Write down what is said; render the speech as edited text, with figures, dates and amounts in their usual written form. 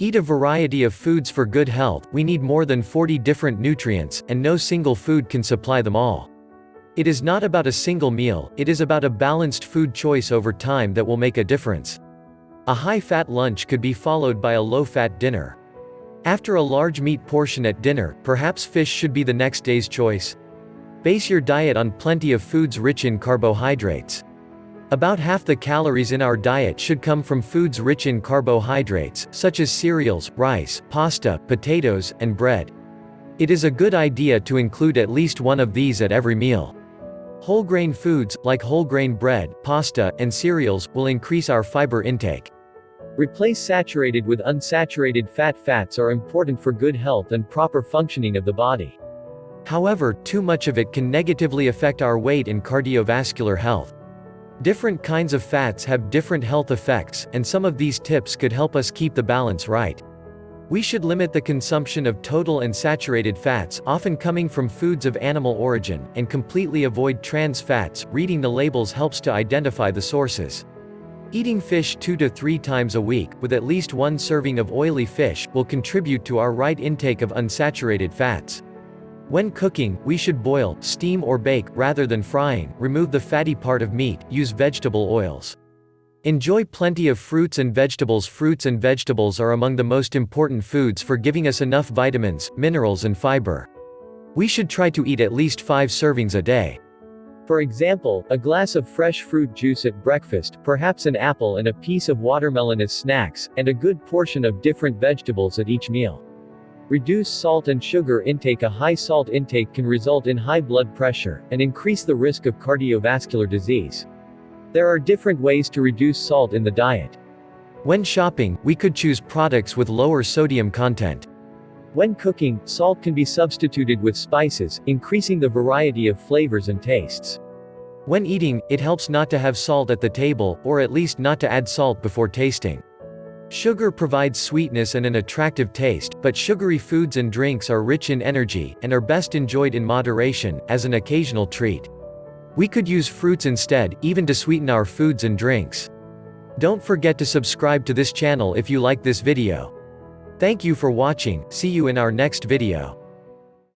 Eat a variety of foods for good health. We need more than 40 different nutrients, and no single food can supply them all. It is not about a single meal, it is about a balanced food choice over time that will make a difference. A high-fat lunch could be followed by a low-fat dinner. After a large meat portion at dinner, perhaps fish should be the next day's choice. Base your diet on plenty of foods rich in carbohydrates. About half the calories in our diet should come from foods rich in carbohydrates, such as cereals, rice, pasta, potatoes, and bread. It is a good idea to include at least one of these at every meal. Whole grain foods, like whole grain bread, pasta, and cereals, will increase our fiber intake. Replace saturated with unsaturated fat. Fats are important for good health and proper functioning of the body. However, too much of it can negatively affect our weight and cardiovascular health. Different kinds of fats have different health effects, and some of these tips could help us keep the balance right. We should limit the consumption of total and saturated fats, often coming from foods of animal origin, and completely avoid trans fats. Reading the labels helps to identify the sources. Eating fish 2 to 3 times a week, with at least 1 serving of oily fish, will contribute to our right intake of unsaturated fats. When cooking, we should boil, steam or bake, rather than frying. Remove the fatty part of meat, use vegetable oils. Enjoy plenty of fruits and vegetables. Fruits and vegetables are among the most important foods for giving us enough vitamins, minerals and fiber. We should try to eat at least 5 servings a day. For example, a glass of fresh fruit juice at breakfast, perhaps an apple and a piece of watermelon as snacks, and a good portion of different vegetables at each meal. Reduce salt and sugar intake. A high salt intake can result in high blood pressure, and increase the risk of cardiovascular disease. There are different ways to reduce salt in the diet. When shopping, we could choose products with lower sodium content. When cooking, salt can be substituted with spices, increasing the variety of flavors and tastes. When eating, it helps not to have salt at the table, or at least not to add salt before tasting. Sugar provides sweetness and an attractive taste, but sugary foods and drinks are rich in energy, and are best enjoyed in moderation, as an occasional treat. We could use fruits instead, even to sweeten our foods and drinks. Don't forget to subscribe to this channel if you like this video. Thank you for watching. See you in our next video.